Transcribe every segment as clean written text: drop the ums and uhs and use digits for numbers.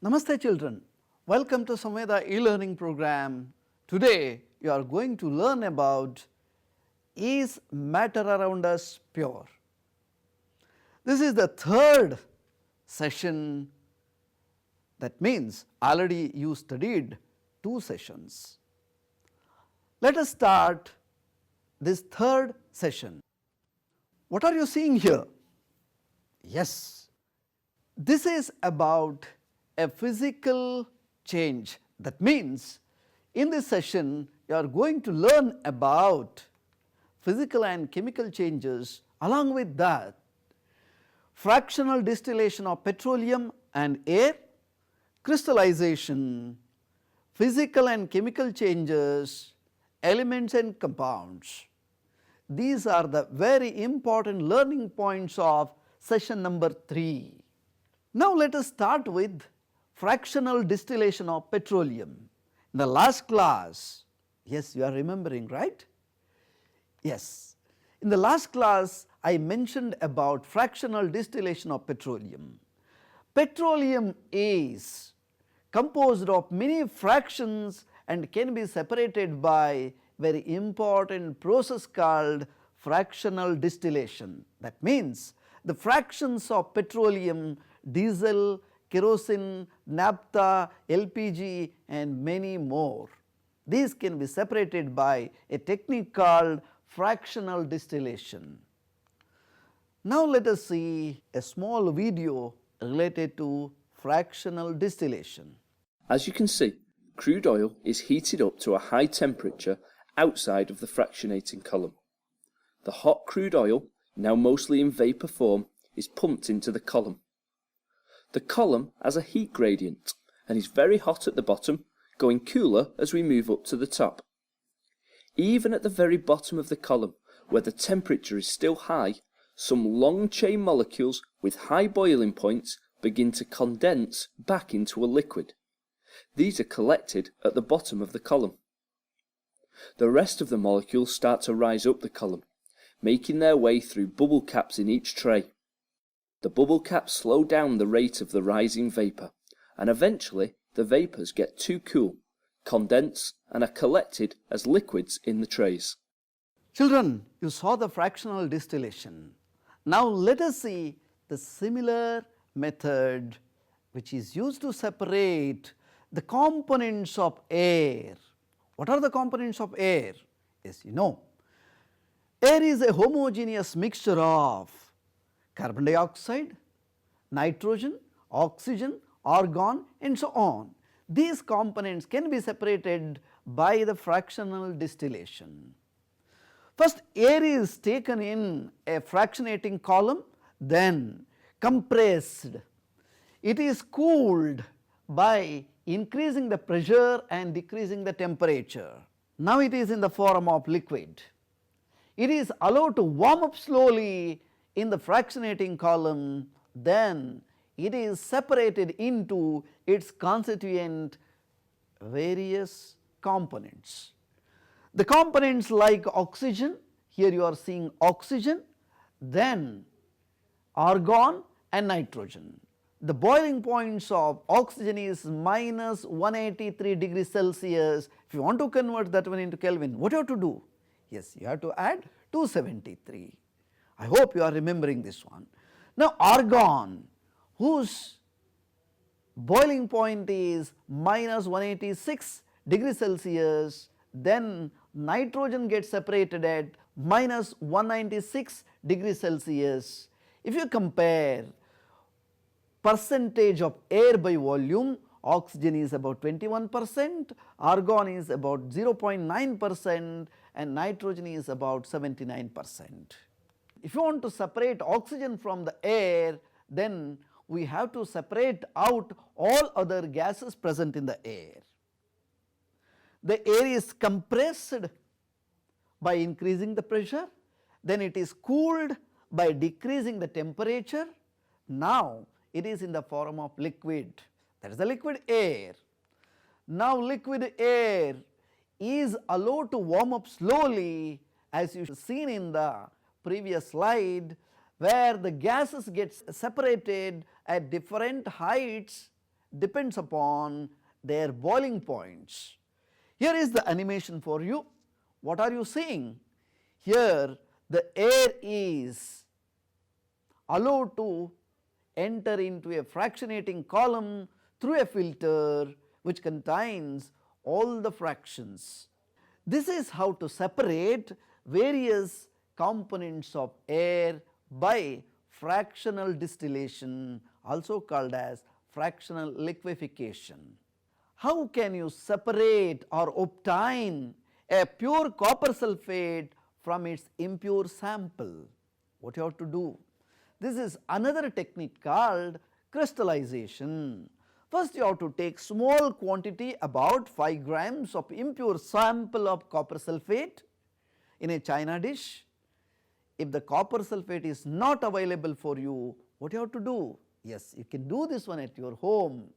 Namaste children, welcome to Samveda e-learning program. Today you are going to learn about is matter around us pure. This is the third session, that means already you studied 2 sessions. Let us start this third session. What are you seeing here? Yes, this is about a physical change. That means in this session you are going to learn about physical and chemical changes. Along with that, fractional distillation of petroleum and air, crystallization, physical and chemical changes, elements and compounds. These are the very important learning points of session number 3. Now let us start with fractional distillation of petroleum. In the last class, yes, you are remembering, right? Yes, in the last class I mentioned about fractional distillation of petroleum. Petroleum is composed of many fractions and can be separated by very important process called fractional distillation. That means the fractions of petroleum, diesel, kerosene, naphtha, LPG and many more. These can be separated by a technique called fractional distillation. Now let us see a small video related to fractional distillation. As you can see, crude oil is heated up to a high temperature outside of the fractionating column. The hot crude oil, now mostly in vapour form, is pumped into the column. The column has a heat gradient and is very hot at the bottom, going cooler as we move up to the top. Even at the very bottom of the column, where the temperature is still high, some long chain molecules with high boiling points begin to condense back into a liquid. These are collected at the bottom of the column. The rest of the molecules start to rise up the column, making their way through bubble caps in each tray. The bubble caps slow down the rate of the rising vapour, and eventually the vapours get too cool, condense and are collected as liquids in the trays. Children, you saw the fractional distillation. Now let us see the similar method which is used to separate the components of air. What are the components of air? Yes, you know, air is a homogeneous mixture of carbon dioxide, nitrogen, oxygen, argon and so on. These components can be separated by the fractional distillation. First, air is taken in a fractionating column, then compressed. It is cooled by increasing the pressure and decreasing the temperature. Now it is in the form of liquid. It is allowed to warm up slowly in the fractionating column, then it is separated into its constituent various components. The components like oxygen, here you are seeing oxygen, then argon and nitrogen. The boiling points of oxygen is minus 183 degrees Celsius. If you want to convert that one into Kelvin, what you have to do? Yes, you have to add 273. I hope you are remembering this one. Now argon, whose boiling point is minus 186 degrees Celsius, then nitrogen gets separated at minus 196 degrees Celsius. If you compare percentage of air by volume, oxygen is about 21%, argon is about 0.9% and nitrogen is about 79%. If you want to separate oxygen from the air, then we have to separate out all other gases present in the air. The air is compressed by increasing the pressure, then it is cooled by decreasing the temperature. Now it is in the form of liquid, that is the liquid air. Now liquid air is allowed to warm up slowly, as you have seen in the previous slide, where the gases get separated at different heights, depends upon their boiling points. Here is the animation for you. What are you seeing? Here the air is allowed to enter into a fractionating column through a filter which contains all the fractions. This is how to separate various components of air by fractional distillation, also called as fractional liquefaction. How can you separate or obtain a pure copper sulphate from its impure sample? What you have to do? This is another technique called crystallization. First you have to take small quantity, about 5 grams of impure sample of copper sulphate in a china dish. If the copper sulphate is not available for you, what you have to do? Yes, you can do this one at your home.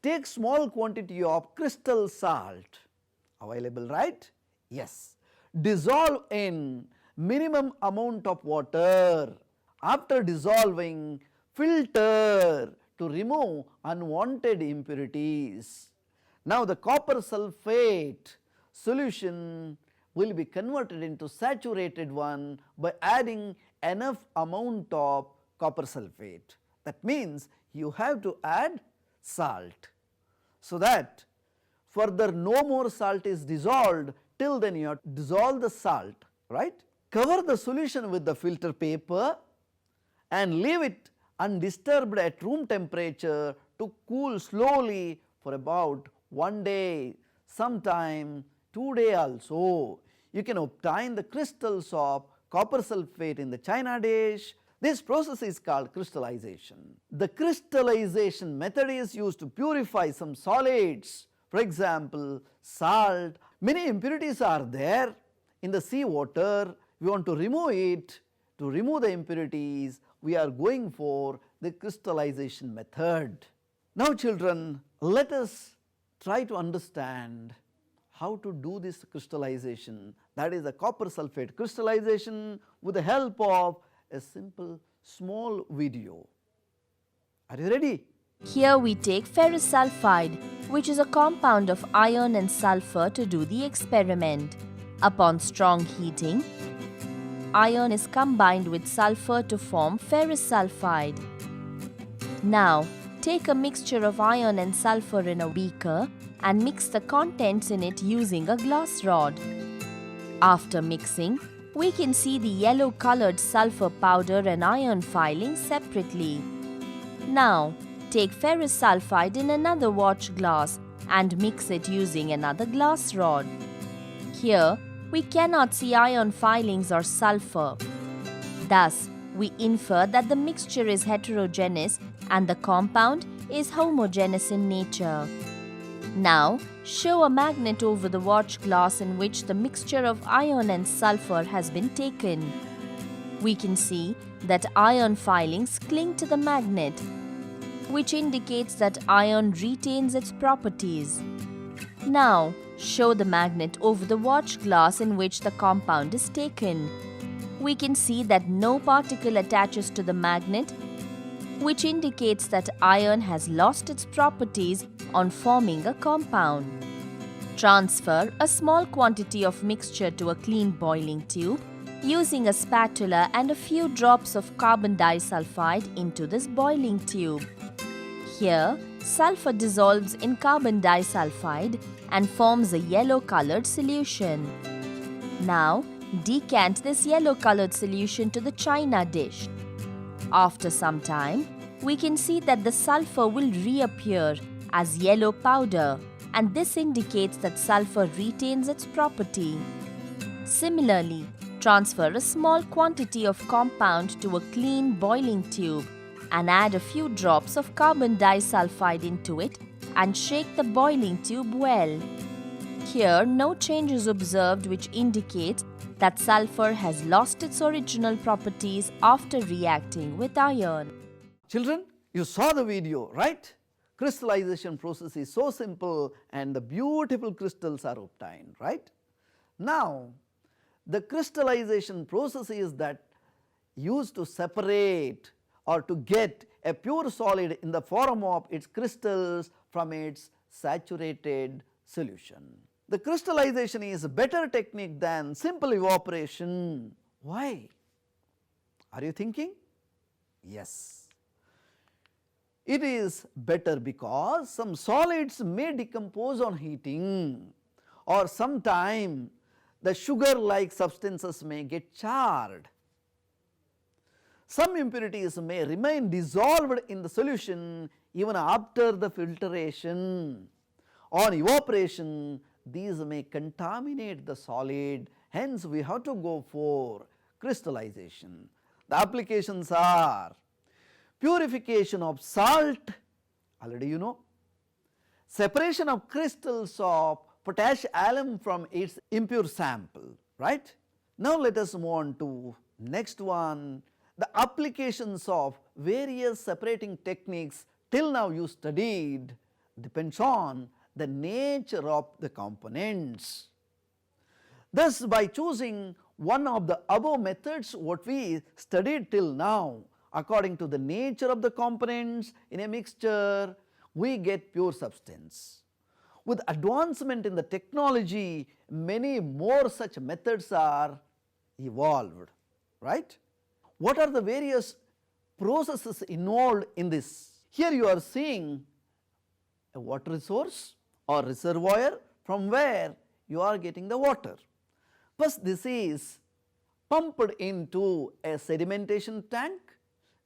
Take small quantity of crystal salt, available, right? Yes. Dissolve in minimum amount of water. After dissolving, filter to remove unwanted impurities. Now the copper sulphate solution will be converted into saturated one by adding enough amount of copper sulphate. That means you have to add salt, so that further no more salt is dissolved. Till then you have to dissolve the salt, right. Cover the solution with the filter paper and leave it undisturbed at room temperature to cool slowly for about 1 day, sometime 2 days also. You can obtain the crystals of copper sulphate in the china dish. This process is called crystallization. The crystallization method is used to purify some solids, for example salt. Many impurities are there in the sea water. We want to remove it. To remove the impurities, we are going for the crystallization method. Now children, let us try to understand how to do this crystallization, that is the copper sulphate crystallization, with the help of a simple small video. Are you ready? Here we take ferrous sulphide, which is a compound of iron and sulfur, to do the experiment. Upon strong heating, iron is combined with sulfur to form ferrous sulphide. Now, take a mixture of iron and sulfur in a beaker and mix the contents in it using a glass rod. After mixing, we can see the yellow colored sulfur powder and iron filings separately. Now, take ferrous sulphide in another watch glass and mix it using another glass rod. Here, we cannot see iron filings or sulfur. Thus, we infer that the mixture is heterogeneous and the compound is homogeneous in nature. Now, show a magnet over the watch glass in which the mixture of iron and sulfur has been taken. We can see that iron filings cling to the magnet, which indicates that iron retains its properties. Now, show the magnet over the watch glass in which the compound is taken. We can see that no particle attaches to the magnet, which indicates that iron has lost its properties on forming a compound. Transfer a small quantity of mixture to a clean boiling tube using a spatula and a few drops of carbon disulfide into this boiling tube. Here, sulfur dissolves in carbon disulfide and forms a yellow-colored solution. Now, decant this yellow-colored solution to the china dish. After some time, we can see that the sulfur will reappear as yellow powder, and this indicates that sulfur retains its property. Similarly, transfer a small quantity of compound to a clean boiling tube and add a few drops of carbon disulfide into it and shake the boiling tube well. Here, no change is observed, which indicates that sulfur has lost its original properties after reacting with iron. Children, you saw the video, right? Crystallization process is so simple and the beautiful crystals are obtained, right? Now, the crystallization process is that used to separate or to get a pure solid in the form of its crystals from its saturated solution. The crystallization is a better technique than simple evaporation. Why? Are you thinking? Yes. It is better because some solids may decompose on heating, or sometime the sugar like substances may get charred. Some impurities may remain dissolved in the solution even after the filtration. On evaporation, these may contaminate the solid, hence we have to go for crystallization. The applications are purification of salt, already you know, separation of crystals of potash alum from its impure sample, right. Now let us move on to next one, the applications of various separating techniques till now you studied depends on the nature of the components. Thus, by choosing one of the above methods what we studied till now, according to the nature of the components in a mixture, we get pure substance. With advancement in the technology, many more such methods are evolved, right. What are the various processes involved in this? Here you are seeing a water source or reservoir from where you are getting the water. First, this is pumped into a sedimentation tank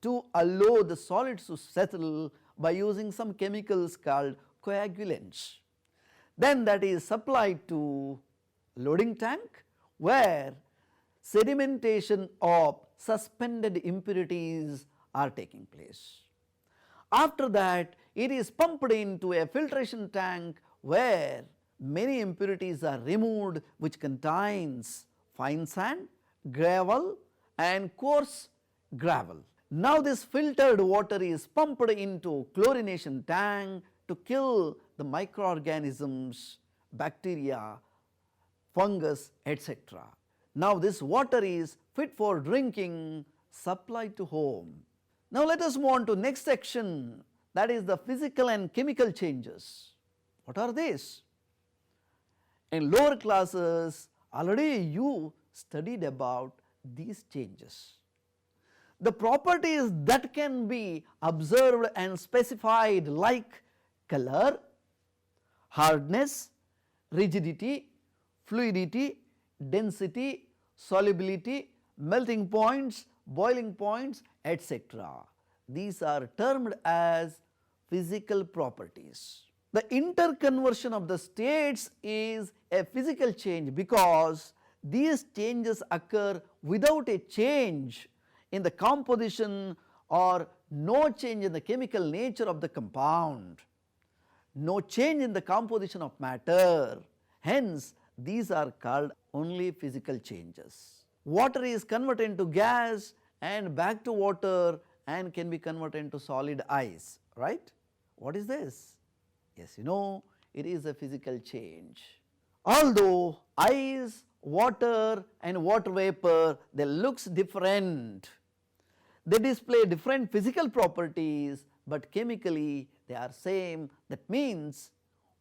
to allow the solids to settle by using some chemicals called coagulants. Then that is supplied to loading tank where sedimentation of suspended impurities are taking place. After that, it is pumped into a filtration tank where many impurities are removed which contains fine sand, gravel and coarse gravel. Now this filtered water is pumped into chlorination tank to kill the microorganisms, bacteria, fungus, etc. Now this water is fit for drinking, supplied to home. Now let us move on to next section, that is the physical and chemical changes. What are these? In lower classes already you studied about these changes. The properties that can be observed and specified like color, hardness, rigidity, fluidity, density, solubility, melting points, boiling points, etc. These are termed as physical properties. The interconversion of the states is a physical change because these changes occur without a change in the composition or no change in the chemical nature of the compound, no change in the composition of matter. Hence, these are called only physical changes. Water is converted into gas and back to water and can be converted into solid ice, right. What is this? Yes, you know, it is a physical change. Although ice, water and water vapor, they looks different, they display different physical properties, but chemically they are same. That means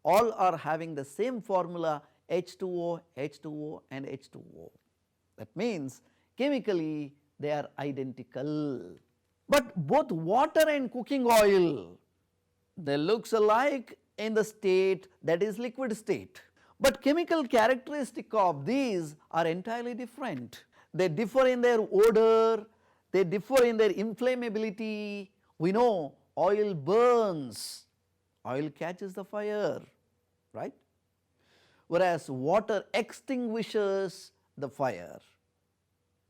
all are having the same formula H2O, H2O and H2O. That means chemically they are identical. But both water and cooking oil, they looks alike in the state that is liquid state, but chemical characteristic of these are entirely different. They differ in their odor, they differ in their inflammability. We know oil burns, oil catches the fire, right, whereas water extinguishes the fire.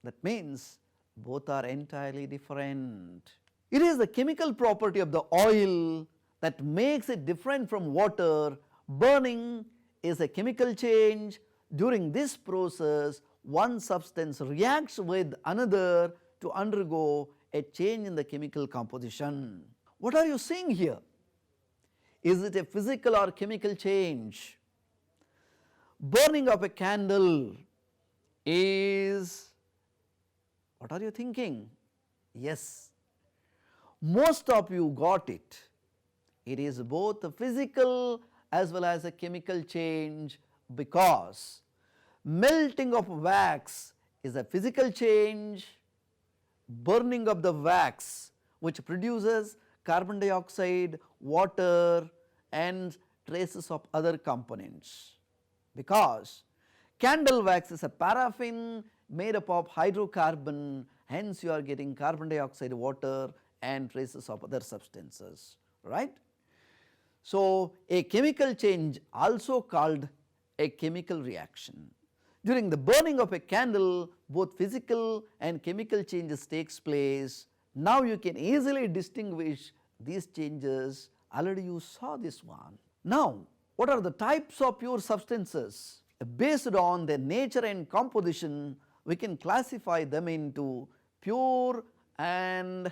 That means both are entirely different. It is the chemical property of the oil that makes it different from water. Burning is a chemical change. During this process, one substance reacts with another to undergo a change in the chemical composition. What are you seeing here? Is it a physical or chemical change? Burning of a candle is, what are you thinking? Yes, Most of you got it. It is both a physical as well as a chemical change, because melting of wax is a physical change, burning of the wax which produces carbon dioxide, water and traces of other components, because candle wax is a paraffin made up of hydrocarbon, hence you are getting carbon dioxide, water and traces of other substances, right. So, a chemical change also called a chemical reaction. During the burning of a candle, both physical and chemical changes takes place. Now you can easily distinguish these changes, already you saw this one. Now, what are the types of pure substances? Based on their nature and composition, we can classify them into pure and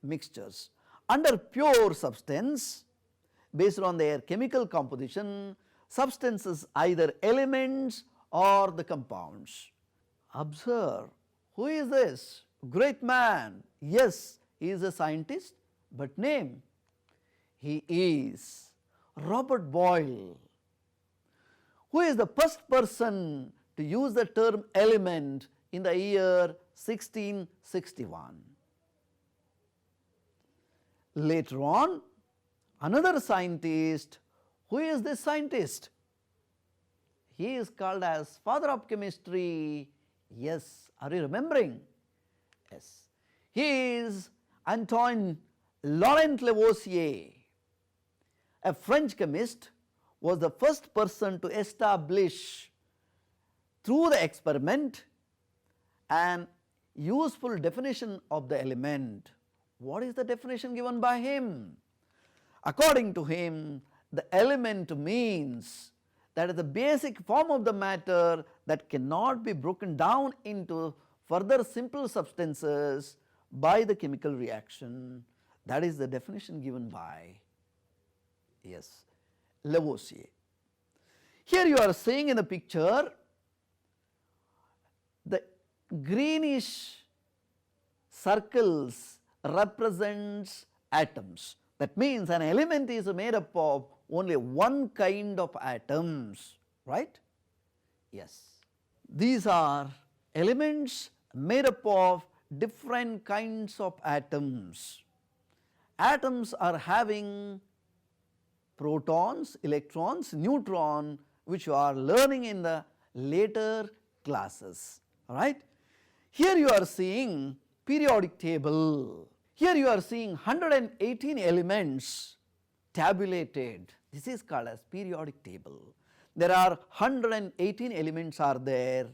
mixtures. Under pure substance, based on their chemical composition, substances either elements or the compounds. Observe, who is this? Great man. Yes, he is a scientist, but name? He is Robert Boyle. Who is the first person to use the term element in the year 1661? Later on, another scientist. Who is this scientist? He is called as father of chemistry. Yes, are you remembering? Yes, he is Antoine Laurent Lavoisier. A French chemist, was the first person to establish through the experiment an useful definition of the element. What is the definition given by him? According to him, the element means that is the basic form of the matter that cannot be broken down into further simple substances by the chemical reaction. That is the definition given by Lavoisier. Here you are seeing in the picture the greenish circles represents atoms. That means an element is made up of only one kind of atoms, right? Yes. These are elements made up of different kinds of atoms. Atoms are having protons, electrons, neutron, which you are learning in the later classes, all right. Here you are seeing periodic table. Here you are seeing 118 elements tabulated. This is called as periodic table. There are 118 elements are there.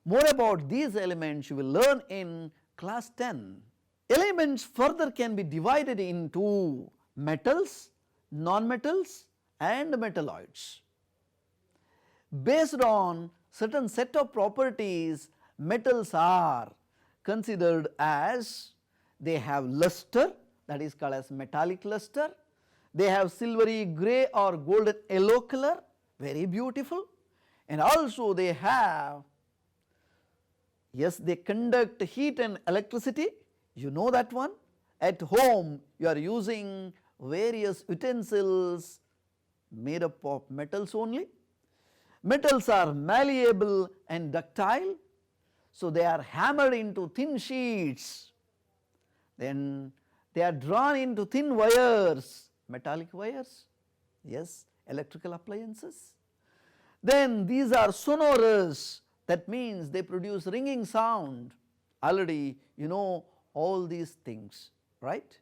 More about these elements you will learn in class 10. Elements further can be divided into metals, non-metals and metalloids. Based on certain set of properties, metals are considered as they have luster, that is called as metallic luster. They have silvery grey or golden yellow color, very beautiful, and also they have, they conduct heat and electricity, you know that one. At home you are using various utensils made up of metals only. Metals are malleable and ductile, so they are hammered into thin sheets, then they are drawn into thin wires, metallic wires, electrical appliances. Then these are sonorous, that means they produce ringing sound. Already you know all these things, right.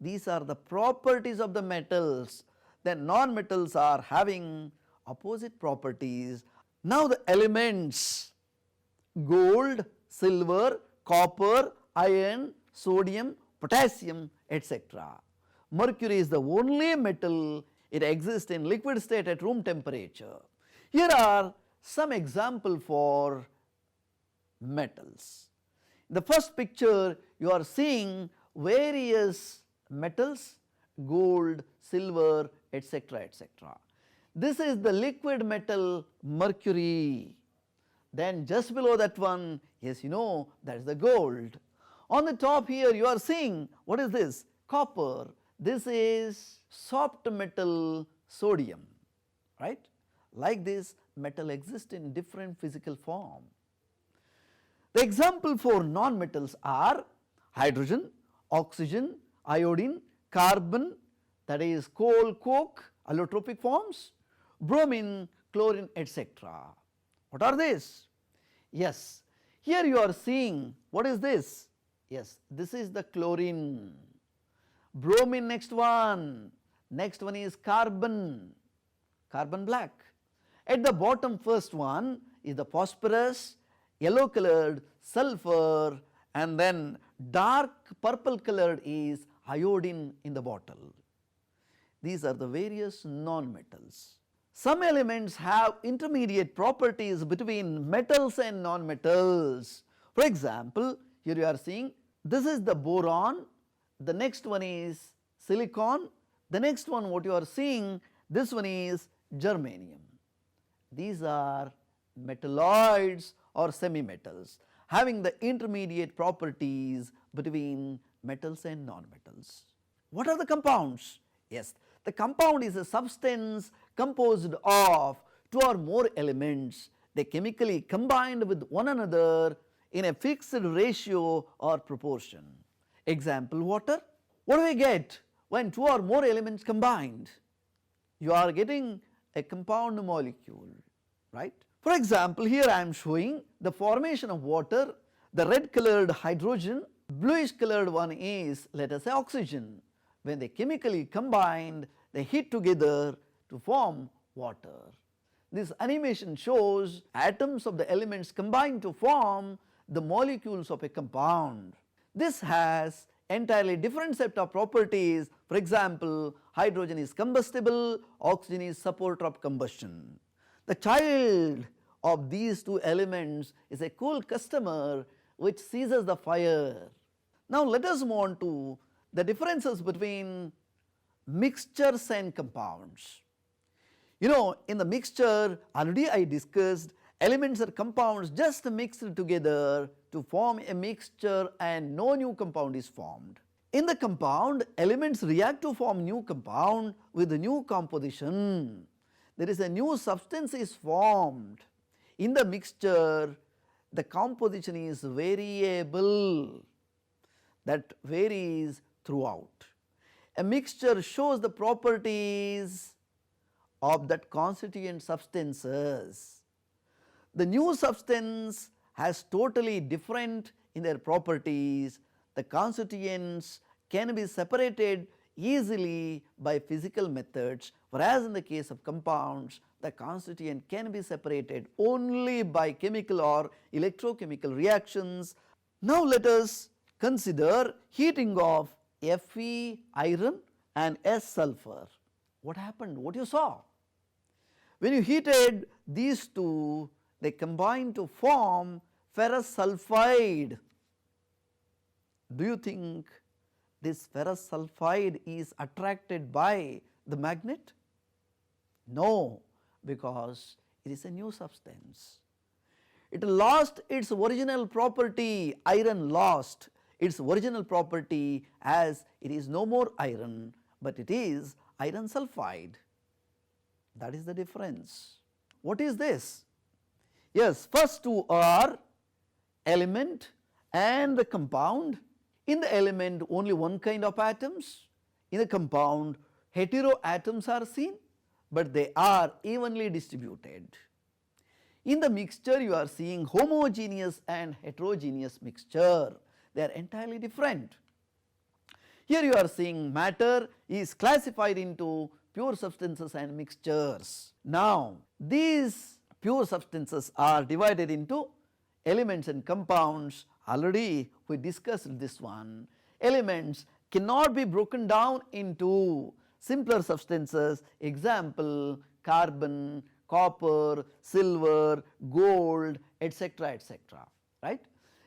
These are the properties of the metals. Then non-metals are having opposite properties. Now the elements: gold, silver, copper, iron, sodium, potassium, etc. Mercury is the only metal, it exists in liquid state at room temperature. Here are some example for metals. In the first picture you are seeing various metals, gold, silver, etc., etc. This is the liquid metal mercury. Then just below that one, you know, that is the gold. On the top here you are seeing, what is this? Copper. This is soft metal sodium, right? Like this, metal exists in different physical form. The example for non-metals are hydrogen, oxygen, iodine, carbon, that is coal, coke, allotropic forms, bromine, chlorine, etc. What are these? Yes, here you are seeing, what is this? Yes, this is the chlorine. Bromine, next one is carbon, carbon black. At the bottom first one is the phosphorus, yellow colored sulfur, and then dark purple colored is iodine in the bottle. These are the various non-metals. Some elements have intermediate properties between metals and non-metals. For example, here you are seeing, this is the boron, the next one is silicon, the next one what you are seeing, this one is germanium. These are metalloids or semi-metals having the intermediate properties between metals and non-metals. What are the compounds? Yes, the compound is a substance composed of two or more elements. They chemically combined with one another in a fixed ratio or proportion. Example, water. What do we get when two or more elements combined? You are getting a compound molecule, right? For example, here I am showing the formation of water. The red colored hydrogen, bluish colored one is, let us say, oxygen. When they chemically combined, they hit together to form water. This animation shows atoms of the elements combined to form the molecules of a compound. This has entirely different set of properties. For example, hydrogen is combustible, oxygen is supporter of combustion. The child of these two elements is a cool customer which seizes the fire. Now let us move on to the differences between mixtures and compounds. You know, in the mixture already I discussed, elements or compounds just mixed together to form a mixture and no new compound is formed. In the compound, elements react to form new compound with a new composition. There is a new substance is formed. In the mixture, the composition is variable, that varies throughout. A mixture shows the properties of that constituent substances. The new substance has totally different in their properties. The constituents can be separated easily by physical methods, whereas in the case of compounds, the constituent can be separated only by chemical or electrochemical reactions. Now let us consider heating of Fe iron and S sulfur. What happened? What you saw? When you heated these two, they combine to form ferrous sulfide. Do you think this ferrous sulfide is attracted by the magnet? No, because it is a new substance. It lost its original property, iron lost its original property as it is no more iron, but it is iron sulfide. That is the difference. What is this? Yes, first two are element and the compound. In the element only one kind of atoms, in the compound heteroatoms are seen, but they are evenly distributed. In the mixture you are seeing homogeneous and heterogeneous mixture, they are entirely different. Here you are seeing matter is classified into pure substances and mixtures. Now these pure substances are divided into elements and compounds. Already we discussed this one. Elements cannot be broken down into simpler substances, example carbon, copper, silver, gold, etc., etc., right.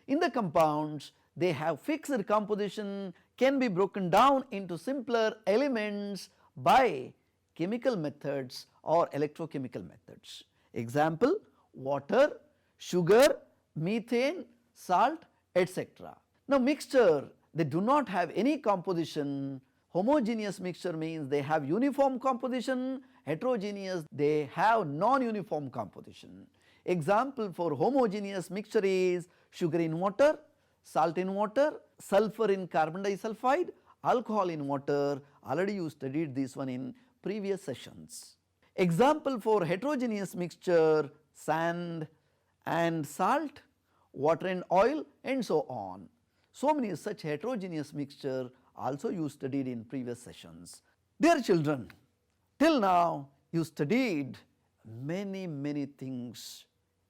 In the compounds, they have fixed composition, can be broken down into simpler elements by chemical methods or electrochemical methods. Example, water, sugar, methane, salt, etc. Now mixture, they do not have any composition. Homogeneous mixture means they have uniform composition, heterogeneous they have non-uniform composition. Example for homogeneous mixture is sugar in water, salt in water, sulfur in carbon disulfide, alcohol in water. Already you studied this one in previous sessions. Example for heterogeneous mixture, sand and salt, water and oil and so on. So many such heterogeneous mixture also you studied in previous sessions. Dear children, till now you studied many things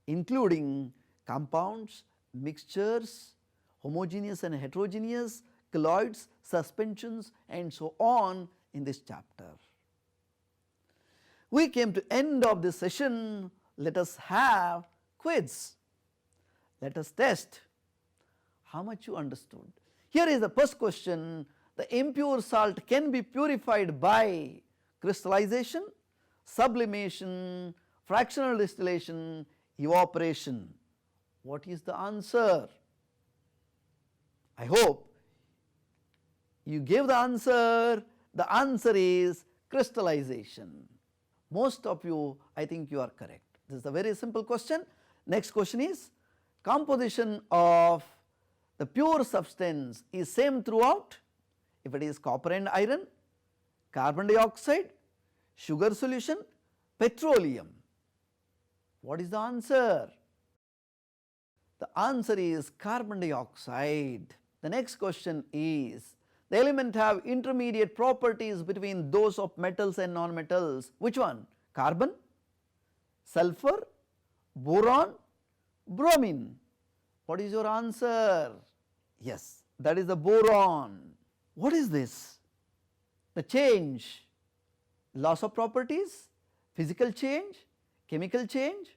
including compounds, mixtures, homogeneous and heterogeneous, colloids, suspensions and so on in this chapter. We came to end of this session. Let us have quiz. Let us test how much you understood. Here is the first question. The impure salt can be purified by crystallization, sublimation, fractional distillation, evaporation. What is the answer? I hope you gave the answer. The answer is crystallization. Most of you, I think you are correct. This is a very simple question. Next question is, composition of the pure substance is same throughout. If it is copper and iron, carbon dioxide, sugar solution, petroleum. What is the answer? The answer is carbon dioxide. The next question is, the element have intermediate properties between those of metals and non-metals. Which one? Carbon, sulfur, boron, bromine. What is your answer? Yes, that is the boron. What is this? The change, loss of properties, physical change, chemical change,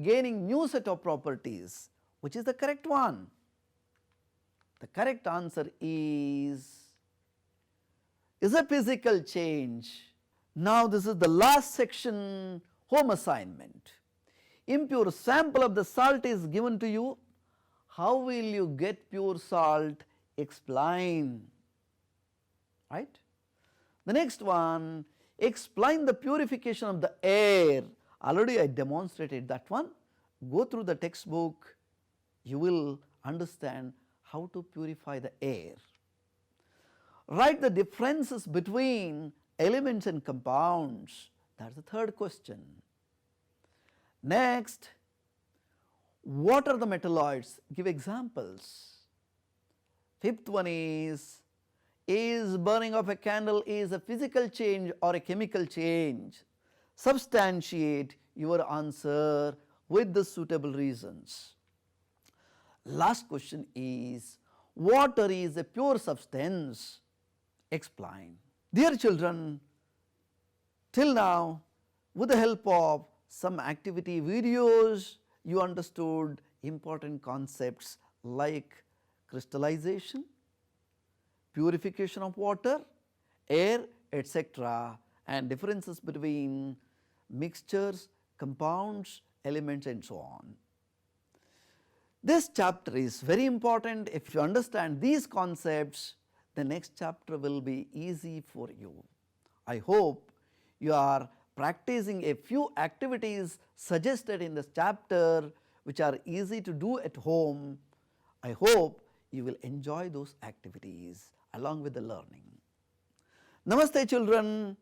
gaining new set of properties. Which is the correct one? The correct answer is a physical change. Now this is the last section, home assignment. Impure sample of the salt is given to you. How will you get pure salt? Explain. Right? The next one, explain the purification of the air. Already I demonstrated that one. Go through the textbook, you will understand how to purify the air. Write the differences between elements and compounds. That is the third question. Next, what are the metalloids? Give examples. Fifth one is burning of a candle is a physical change or a chemical change? Substantiate your answer with the suitable reasons. Last question is, water is a pure substance? Explain. Dear children, till now with the help of some activity videos you understood important concepts like crystallization, purification of water, air, etc., and differences between mixtures, compounds, elements and so on. This chapter is very important. If you understand these concepts, the next chapter will be easy for you. I hope you are practicing a few activities suggested in this chapter which are easy to do at home. I hope you will enjoy those activities along with the learning. Namaste children.